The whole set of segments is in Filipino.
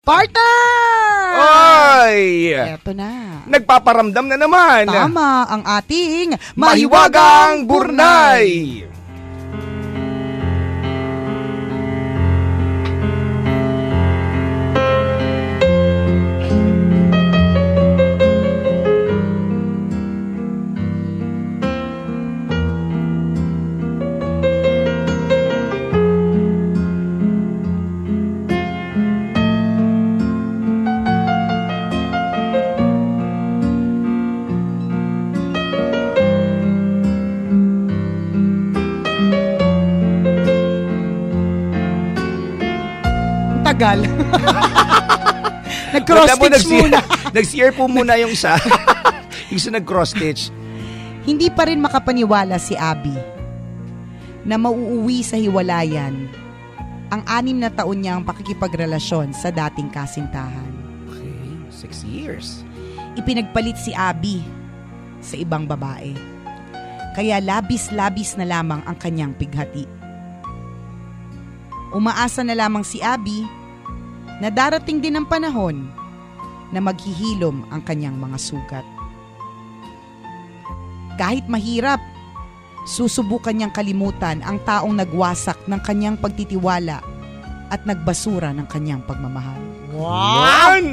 Partner! Oy! Eto na. Nagpaparamdam na naman. Tama ang ating Mahiwagang Burnay. Tagal. Nag-cross-stitch muna. Nag-CR po muna yung isa. Yung isa nag-cross-stitch. Hindi pa rin makapaniwala si Abby na mauuwi sa hiwalayan ang 6 na taon niyang pakikipagrelasyon sa dating kasintahan. Okay, 6 years. Ipinagpalit si Abby sa ibang babae. Kaya labis-labis na lamang ang kanyang pighati. Umaasa na lamang si Abby na darating din ang panahon na maghihilom ang kanyang mga sugat. Kahit mahirap, susubukan niyang kalimutan ang taong nagwasak ng kanyang pagtitiwala at nagbasura ng kanyang pagmamahal. Wow!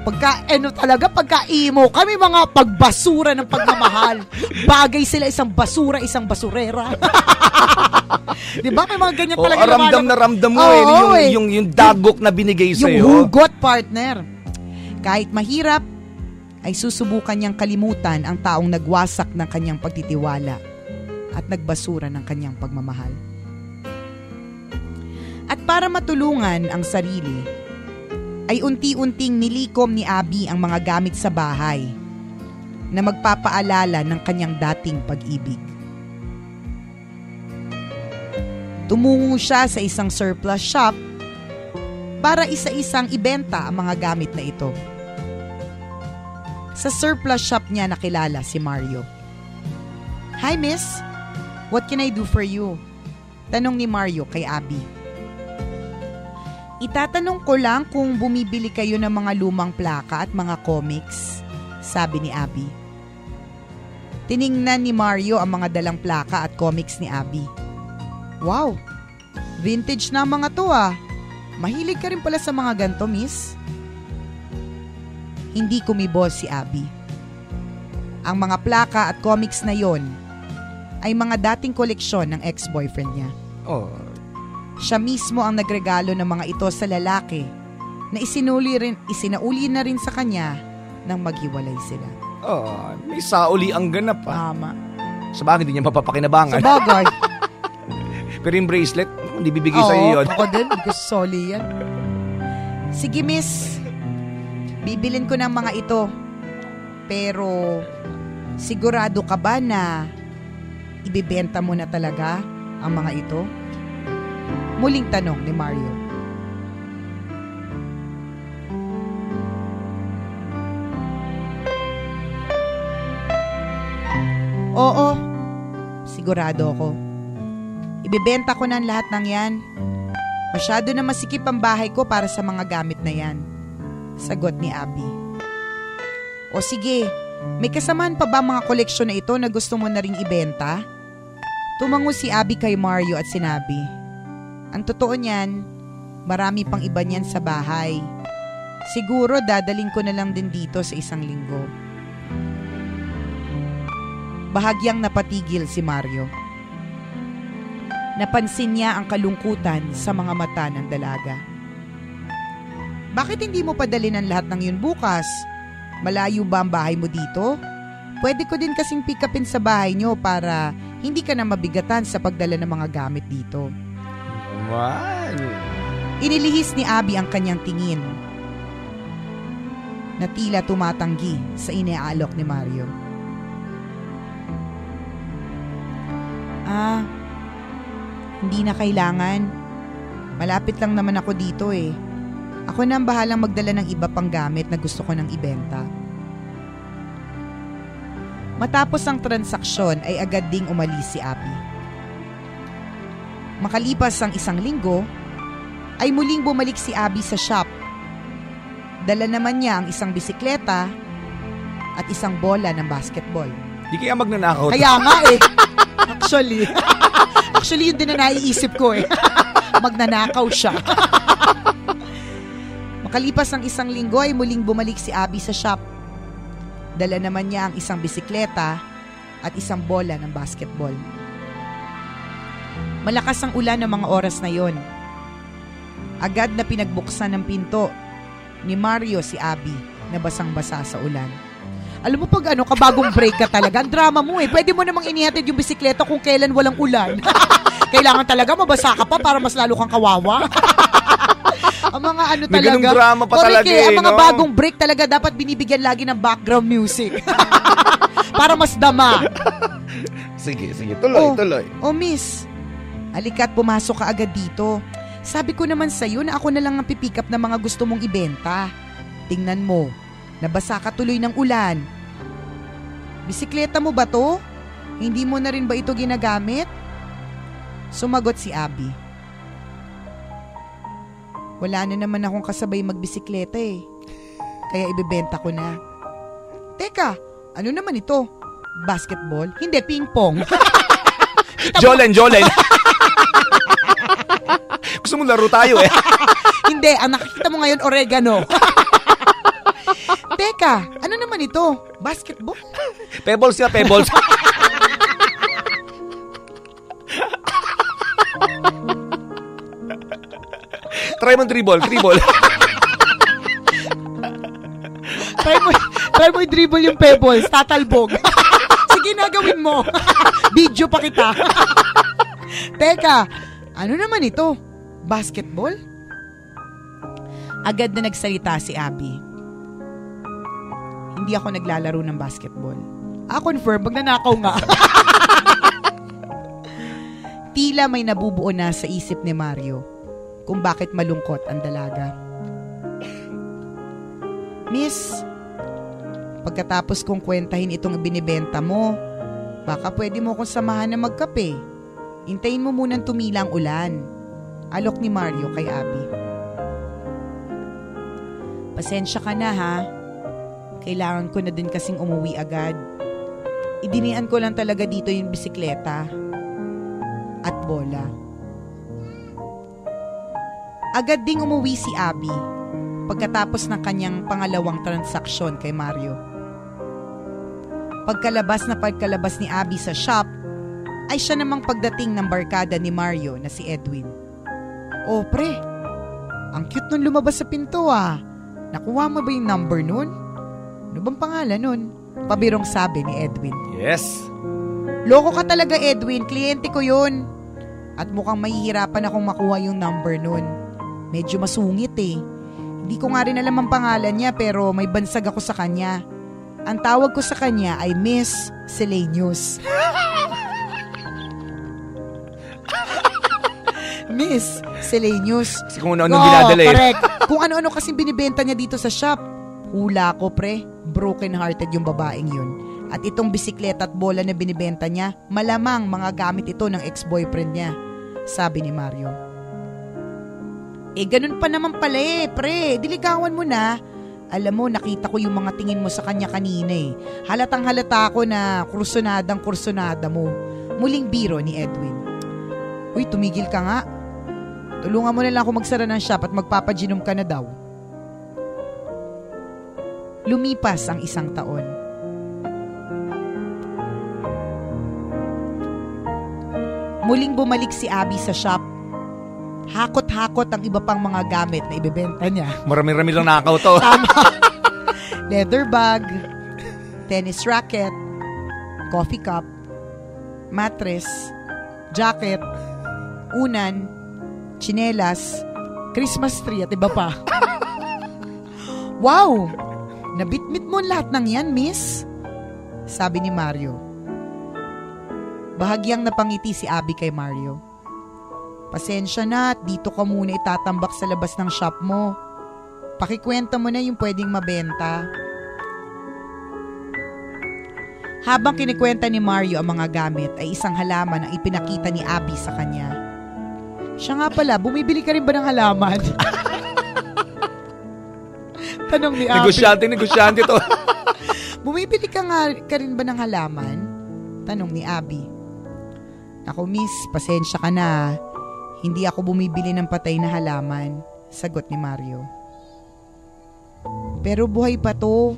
Pagka-emo kami mga pagbasura ng pagmamahal. Bagay sila, isang basura, isang basurera. Di ba? May mga ganyan talaga. Ramdam na ramdam mo yung dagok na binigay sa'yo. Yung hugot, partner. Kahit mahirap, ay susubukan niyang kalimutan ang taong nagwasak ng kanyang pagtitiwala at nagbasura ng kanyang pagmamahal. At para matulungan ang sarili, ay unti-unting nilikom ni Abby ang mga gamit sa bahay na magpapaalala ng kanyang dating pag-ibig. Tumungo siya sa isang surplus shop para isa-isang ibenta ang mga gamit na ito. Sa surplus shop niya nakilala si Mario. "Hi miss, what can I do for you?" Tanong ni Mario kay Abby. "Itatanong ko lang kung bumibili kayo ng mga lumang plaka at mga comics," sabi ni Abby. Tiningnan ni Mario ang mga dalang plaka at comics ni Abby. "Wow, vintage na mga to ah. Mahilig ka rin pala sa mga ganito, miss?" Hindi kumibos si Abby. Ang mga plaka at comics na yon ay mga dating koleksyon ng ex-boyfriend niya. Oh. Siya mismo ang nagregalo ng mga ito sa lalaki na isinauli na rin sa kanya nang maghiwalay sila. Oh, may sauli ang ganap ah. Tama. Sa bagay, hindi niya mapapakinabangan. Sa bagay. Pero yung bracelet, hindi bibigay sa'yo yun. Ako din, hindi ko soli yan. "Sige miss, bibilin ko ng mga ito. Pero sigurado ka ba na ibibenta mo na talaga ang mga ito?" Muling tanong ni Mario. "Oo, sigurado ako. Ibibenta ko ng lahat ng yan. Masyado na masikip ang bahay ko para sa mga gamit na yan," sagot ni Abby. "O sige, may kasamaan pa ba mga koleksyon na ito na gusto mo na ring ibenta?" Tumango si Abby kay Mario at sinabi, "Ang totoo niyan, marami pang iba niyan sa bahay. Siguro dadaling ko na lang din dito sa 1 linggo." Bahagyang napatigil si Mario. Napansin niya ang kalungkutan sa mga mata ng dalaga. "Bakit hindi mo padalhin ang lahat ng yun bukas? Malayo ba ang bahay mo dito? Pwede ko din kasing pick upin sa bahay niyo para hindi ka na mabigatan sa pagdala ng mga gamit dito." Wow. Inilihis ni Abby ang kanyang tingin na tila tumatanggi sa iniaalok ni Mario. Hindi na kailangan. Malapit lang naman ako dito eh. Ako na ang bahalang magdala ng iba pang gamit na gusto ko nang ibenta." Matapos ang transaksyon ay agad ding umalis si Abby. Makalipas ang 1 linggo, ay muling bumalik si Abby sa shop Dala naman niya ang isang bisikleta at isang bola ng basketball. Di kaya magnanakaw to. Kaya nga eh. Actually yun din na naiisip ko eh. Magnanakaw siya. Makalipas ang isang linggo ay muling bumalik si Abby sa shop. Dala naman niya ang isang bisikleta at isang bola ng basketball. Malakas ang ulan ng mga oras na yon. Agad na pinagbuksan ng pinto ni Mario si Abby na basang-basa sa ulan. Alam mo pag kabagong break ka talaga, ang drama mo eh. Pwede mo namang inihatid yung bisikleta kung kailan walang ulan. Kailangan talaga mabasa ka pa para mas lalo kang kawawa. Ang mga talaga. May ganung drama pa talaga eh, ang mga bagong break talaga dapat binibigyan lagi ng background music. Para mas dama. Sige, tuloy. Miss, halika't pumasok ka agad dito. Sabi ko naman sa'yo na ako na lang ang pipick up ng mga gusto mong ibenta. Tingnan mo, nabasa ka tuloy ng ulan. Bisikleta mo ba to? Hindi mo na rin ba ito ginagamit? Sumagot si Abby. Wala na naman akong kasabay magbisikleta eh. Kaya ibebenta ko na. Teka, ano naman ito? Basketball? Hindi, ping-pong. Jolen. Gusto mo laro tayo eh. Hindi, ang nakikita mo ngayon, oregano. Teka, ano naman ito? Basketball? Pebbles. Try mo dribble. Try mo i-dribble yung pebbles, tatalbog. Sige na, gawin mo. Video pa kita. Teka, ano naman ito? Basketball? Agad na nagsalita si Abby. Hindi ako naglalaro ng basketball. Confirm, magnanakaw nga. Tila may nabubuo na sa isip ni Mario kung bakit malungkot ang dalaga. Miss, pagkatapos kong kwentahin itong binibenta mo, baka pwede mo akong samahan na magkape. Hintayin mo munang tumila ang ulan. Alok ni Mario kay Abby. Pasensya ka na ha. Kailangan ko na din kasing umuwi agad. Idinian ko lang talaga dito yung bisikleta at bola. Agad ding umuwi si Abby pagkatapos ng kanyang pangalawang transaksyon kay Mario. Pagkalabas ni Abby sa shop, ay siya namang pagdating ng barkada ni Mario na si Edwin. Oh pre, ang cute nun lumabas sa pinto ah. Nakuha mo ba yung number nun? Ano bang pangalan nun? Pabirong sabi ni Edwin. Yes. Loko ka talaga Edwin, kliyente ko yun. At mukhang mahihirapan akong makuha yung number nun. Medyo masungit eh. Hindi ko nga rin alam ang pangalan niya pero may bansag ako sa kanya. Ang tawag ko sa kanya ay Miss Selenius. Miss Selenius. Kasi kung ano-ano binadala eh. Correct. Kung ano-ano kasing binibenta niya dito sa shop. Hula ko pre, broken-hearted yung babaeng yun. At itong bisikleta at bola na binibenta niya, malamang mga gamit ito ng ex-boyfriend niya, sabi ni Mario. Ganun pa naman pala eh, pre. Diligawan mo na. Alam mo, nakita ko yung mga tingin mo sa kanya kanina eh. Halatang halata ako na kursunada mo. Muling biro ni Edwin. Uy, tumigil ka nga. Tulungan mo na lang ako magsara ng shop at magpapaginom ka na daw. Lumipas ang isang taon. Muling bumalik si Abby sa shop. Hakot-hakot ang iba pang mga gamit na ibebenta niya. Marami-rami lang nakaw to. Tama. Leather bag, tennis racket, coffee cup, mattress, jacket, unan, tsinelas, Christmas tree at iba pa. Wow! Nabitbit mo lahat ng yan, miss? Sabi ni Mario. Bahagyang napangiti si Abby kay Mario. Pasensya na at dito ka muna itatambak sa labas ng shop mo. Pakikwenta mo na yung pwedeng mabenta. Habang kinikwenta ni Mario ang mga gamit ay isang halaman ang ipinakita ni Abby sa kanya. Siya nga pala, bumibili ka rin ba ng halaman? Tanong ni Abby. Negosyante to. Bumibili ka rin ba ng halaman? Tanong ni Abby. Ako, miss, pasensya ka na. Hindi ako bumibili ng patay na halaman. Sagot ni Mario. Pero buhay pa to.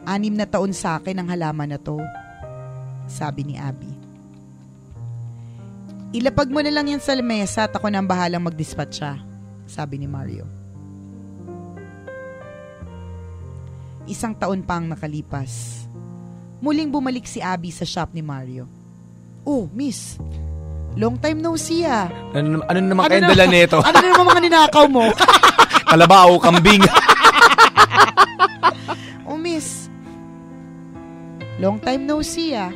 6 na taon sa akin ang halaman na to. Sabi ni Abby. Ilapag mo na lang yan sa lamesa at ako na ang bahalang mag-dispatcha. Sabi ni Mario. 1 taon pa ang nakalipas. Muling bumalik si Abby sa shop ni Mario. Oh, miss. Long time no see ah. Ano naman kayong dala nito? Ano naman mga ninakaw mo? Kalabaw, kambing. Oh, miss. Long time no see ah.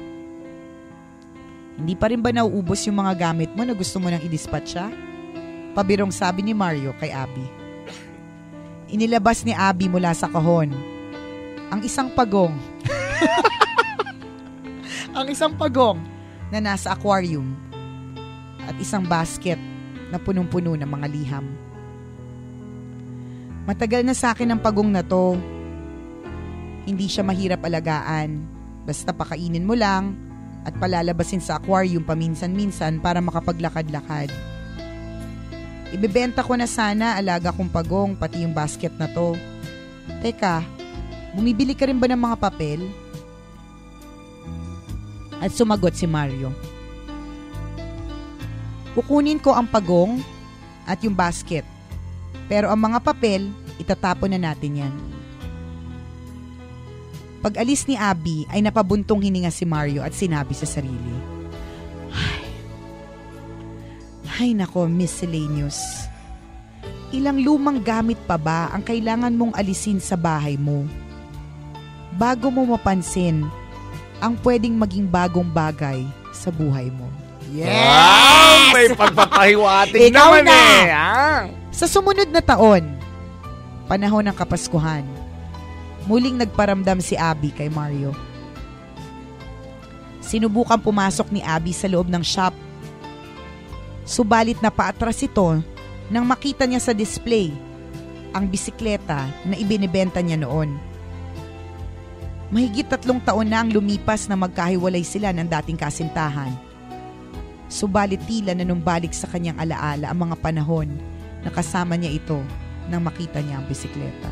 Hindi pa rin ba nauubos yung mga gamit mo na gusto mo nang i-dispatcha? Pabirong sabi ni Mario kay Abby. Inilabas ni Abby mula sa kahon ang isang pagong. Ang isang pagong na nasa aquarium at isang basket na punong-puno ng mga liham. Matagal na sa akin ang pagong na to. Hindi siya mahirap alagaan. Basta pakainin mo lang at palalabasin sa aquarium paminsan-minsan para makapaglakad-lakad. Ibebenta ko na sana alaga kong pagong pati yung basket na to. Teka, bumibili ka rin ba ng mga papel? At sumagot si Mario. Kukunin ko ang pagong at yung basket. Pero ang mga papel, itatapon na natin yan. Pag alis ni Abby ay napabuntong hininga si Mario at sinabi sa sarili. Ay nako, miscellaneous. Ilang lumang gamit pa ba ang kailangan mong alisin sa bahay mo? Bago mo mapansin ang pwedeng maging bagong bagay sa buhay mo. Yes! Wow! May pagpapahiwatig naman na. Sa sumunod na taon, panahon ng Kapaskuhan, muling nagparamdam si Abby kay Mario. Sinubukan pumasok ni Abby sa loob ng shop. Subalit na paatras ito nang makita niya sa display ang bisikleta na ibinibenta niya noon. Mahigit 3 taon na ang lumipas na magkahiwalay sila ng dating kasintahan. Subalit tila nanumbalik sa kanyang alaala ang mga panahon na kasama niya ito nang makita niya ang bisikleta.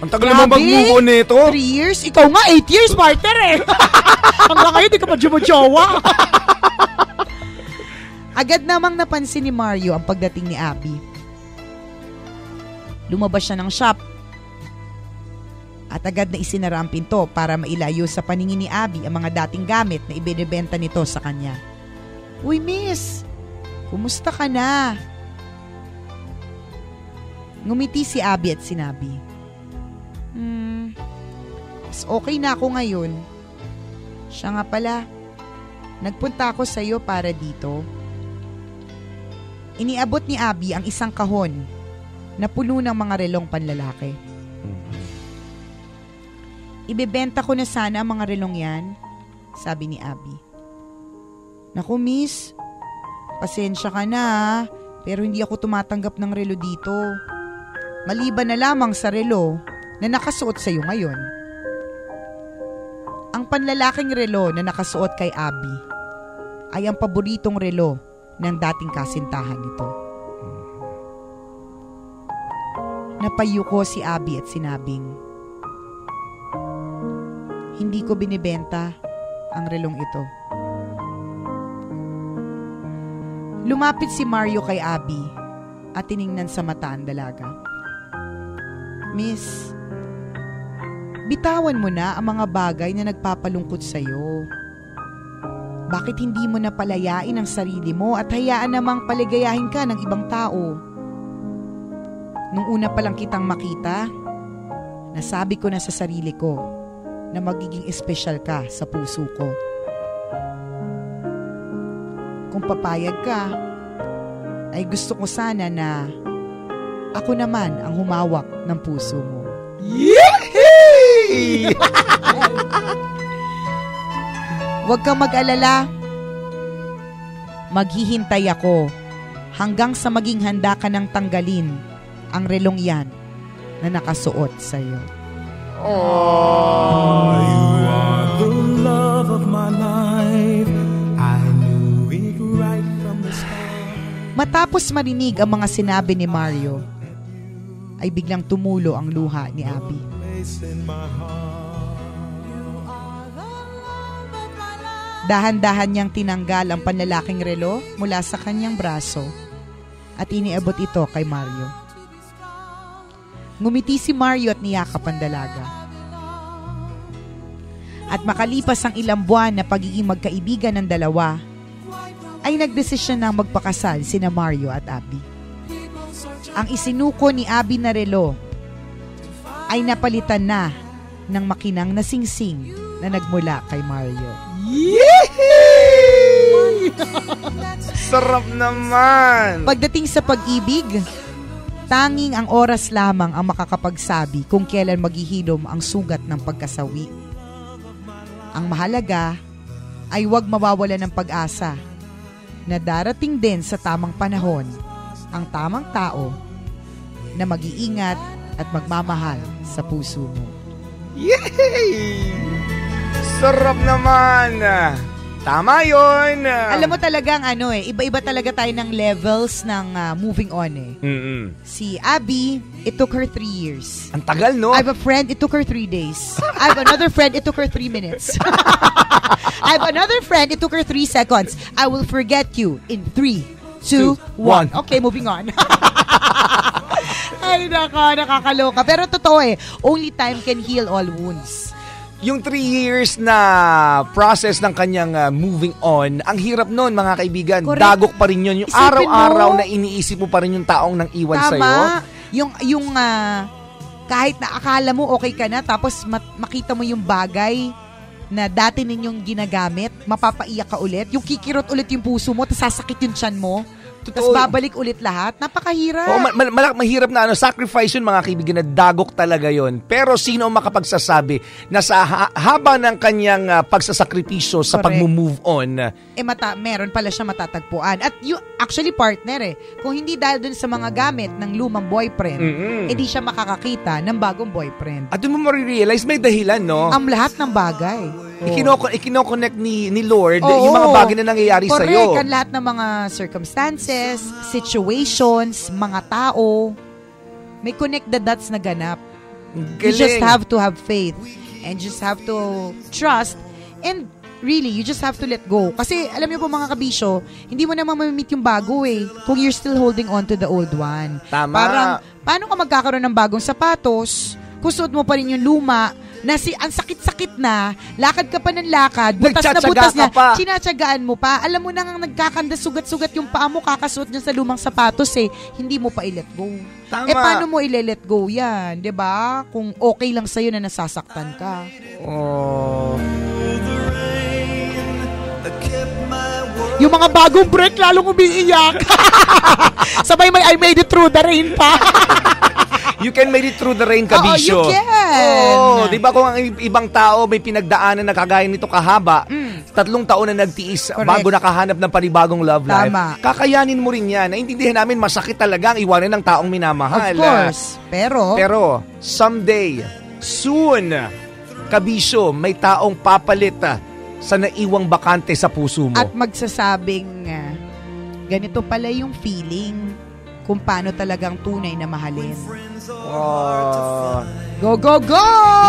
Ang tagal naman mag-move on nito. 3 years? Ikaw nga 8 years, partner eh. Hanggang ngayon, di ka pa jowa. Agad namang napansin ni Mario ang pagdating ni Abby. Lumabas siya ng shop at agad na isinara ang pinto para mailayo sa paningin ni Abby ang mga dating gamit na ibinibenta nito sa kanya. Uy, miss! Kumusta ka na? Ngumiti si Abby at sinabi, mas okay na ako ngayon. Siya nga pala, nagpunta ako sa iyo para dito. Iniabot ni Abby ang isang kahon na puno ng mga relong panlalaki. Ibebenta ko na sana ang mga relong yan, sabi ni Abby. Naku miss, pasensya ka na pero hindi ako tumatanggap ng relo dito. Maliban na lamang sa relo na nakasuot sa iyo ngayon. Ang panlalaking relo na nakasuot kay Abby ay ang paboritong relo ng dating kasintahan nito. Napayuko si Abby at sinabing, hindi ko binibenta ang relong ito. Lumapit si Mario kay Abby at tiningnan sa mata ang dalaga. Miss, bitawan mo na ang mga bagay na nagpapalungkot sa iyo. Bakit hindi mo na palayain ang sarili mo at hayaan namang paligayahin ka ng ibang tao? Nung una pa lang kitang makita, nasabi ko na sa sarili ko na magiging espesyal ka sa puso ko. Kung papayag ka, ay gusto ko sana na ako naman ang humawak ng puso mo. Yehey! Huwag kang mag-alala. Maghihintay ako hanggang sa maging handa ka ng tanggalin ang relong yan na nakasuot sa'yo. Oh. You are the love of my life. I knew it right from the start. Matapos marinig ang mga sinabi ni Mario, ay biglang tumulo ang luha ni Abby. Dahan-dahan niyang tinanggal ang panlalaking relo mula sa kanyang braso at iniabot ito kay Mario. Ngumiti si Mario at niyakap ang dalaga. At makalipas ang ilang buwan na pagiging magkaibigan ng dalawa, ay nagdesisyon na magpakasal sina Mario at Abby. Ang isinuko ni Abby na relo ay napalitan na ng makinang na singsing na nagmula kay Mario. Sarap naman! Pagdating sa pag-ibig, tanging ang oras lamang ang makakapagsabi kung kailan maghihilom ang sugat ng pagkasawi. Ang mahalaga ay huwag mawawala ng pag-asa na darating din sa tamang panahon ang tamang tao na mag-iingat at magmamahal sa puso mo. Yay! Sarap naman! Tama yun! Alam mo talagang iba-iba talaga tayo ng levels ng moving on eh. Mm-mm. Si Abby, it took her 3 years. Ang tagal, no? I have a friend, it took her 3 days. I have another friend, it took her 3 minutes. I have another friend, it took her 3 seconds. I will forget you in 3, 2, 1. Okay, moving on. Ay, nakakaloka. Pero totoo only time can heal all wounds. Yung 3 years na process ng kanyang moving on, ang hirap nun, mga kaibigan. Correct. Dagok pa rin yun. Yung Isipin araw-araw mo, na iniisip mo pa rin yung taong nang iwan sa'yo. tama. Yung kahit na akala mo okay ka na, tapos makita mo yung bagay na dati ninyong ginagamit, mapapaiyak ka ulit. Yung kikirot ulit yung puso mo, tapos sasakit yung tiyan mo. Tapos babalik ulit lahat. Napakahirap. Oo, mahirap na sacrifice yun, mga kaibigan, na dagok talaga yun. Pero sino ang makapagsasabi na sa haba ng kanyang pagsasakripisyo sa Correct. pag-move on, Meron pala siya matatagpuan. At actually partner kung hindi dahil dun sa mga gamit ng lumang boyfriend, di siya makakakita ng bagong boyfriend. at doon mo marirealize may dahilan, no? Ang lahat ng bagay. Ikinoconnect ni Lord Oo. yung mga bagay na nangyayari Correct, sa'yo. ang lahat ng mga circumstances, situations, mga tao. May connect the dots na ganap. You just have to have faith and just have to trust and really, you just have to let go. Kasi alam niyo po mga kabisyo, hindi mo naman mamimit yung bago kung you're still holding on to the old one. Tama. Parang, paano ka magkakaroon ng bagong sapatos kung suot mo pa rin yung luma na ang sakit-sakit na, lakad ka pa ng lakad, butas na butas na, sinatsagaan mo pa. Alam mo nang nagkakanda, sugat-sugat yung paa mo, kakasuot niya sa lumang sapatos hindi mo pa i-let go. Tama. Paano mo i-let go yan? 'Di ba? Kung okay lang sa'yo na nasasaktan ka. Oh. Yung mga bagong break, lalong umiiyak. Sabay may I made it through the rain pa. You can make it through the rain, kabisyo. Oo, you can. Oo, di ba kung ang ibang tao may pinagdaanan na kagaya nito kahaba, 3 taon na nagtiis Correct. bago nakahanap ng panibagong love life. Tama. Kakayanin mo rin yan. Naintindihan namin, masakit talaga ang iwanan ng taong minamahal. Of course. Pero someday, soon, kabisyo, may taong papalit sa naiwang bakante sa puso mo. at magsasabing ganito pala yung feeling kung paano talagang tunay na mahalin. Oh. Go, go, go!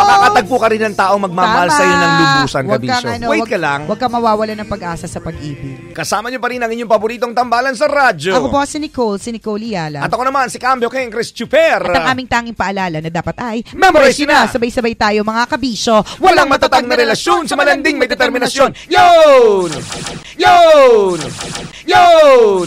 Makakatagpo ka rin ng taong magmamahal Tama. sa'yo ng lubusan, Huwag kabisyo. kang Wait ka lang. Huwag kang mawawala ng pag-asa sa pag-ibig. Kasama niyo pa rin ang inyong paboritong tambalan sa radyo. Ako po si Nicole Iala. At ako naman, si Cambio King Chris Chuper. At ang aming tanging paalala na dapat ay Memorize na! Sabay-sabay tayo mga kabisyo. Walang matatag na relasyon sa malanding may determinasyon. Yun! Yun! Yun!